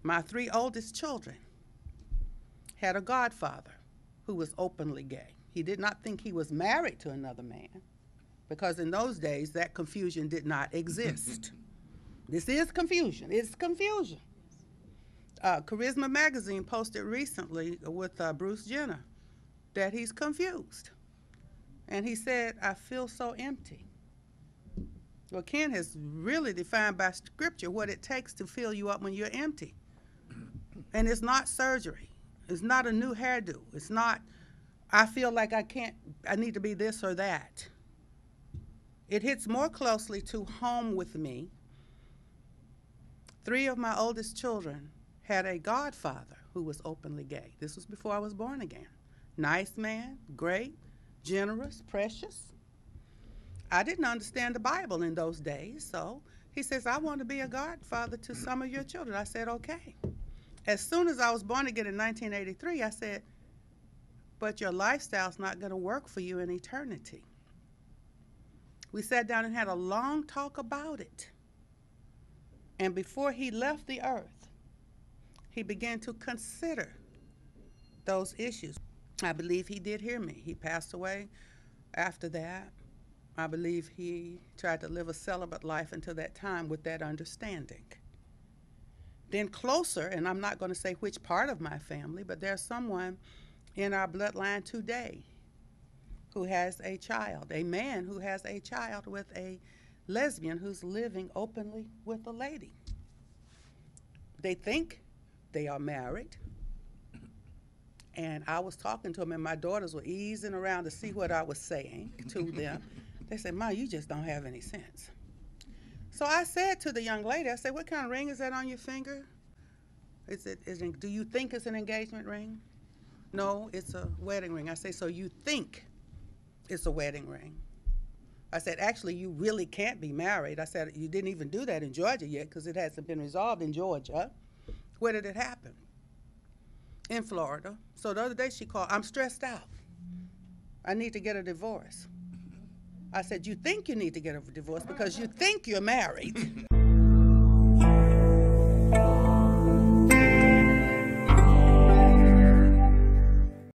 My 3 oldest children had a godfather who was openly gay. He did not think he was married to another man, because in those days that confusion did not exist. This is confusion. It's confusion. Charisma Magazine posted recently with Bruce Jenner that he's confused. And he said, I feel so empty. Well, Ken has really defined by scripture what it takes to fill you up when you're empty. And it's not surgery. It's not a new hairdo. It's not, I feel like I need to be this or that. It hits more closely to home with me. 3 of my oldest children had a godfather who was openly gay. This was before I was born again. Nice man, great, generous, precious. I didn't understand the Bible in those days, so he says, I want to be a godfather to some of your children. I said, okay. As soon as I was born again in 1983, I said, but your lifestyle's not going to work for you in eternity. We sat down and had a long talk about it. And before he left the earth, he began to consider those issues. I believe he did hear me. He passed away after that. I believe he tried to live a celibate life until that time with that understanding. Then closer, and I'm not going to say which part of my family, but there's someone in our bloodline today who has a child, a man who has a child with a lesbian who's living openly with a lady. They think they are married. And I was talking to them, and my daughters were easing around to see what I was saying to them. They said, Ma, you just don't have any sense. So I said to the young lady, I said, what kind of ring is that on your finger? Do you think it's an engagement ring? No, it's a wedding ring. I say, so you think it's a wedding ring? I said, actually, you really can't be married. I said, you didn't even do that in Georgia yet because it hasn't been resolved in Georgia. Where did it happen? In Florida. So the other day she called, I'm stressed out. I need to get a divorce. I said, you think you need to get a divorce because you think you're married.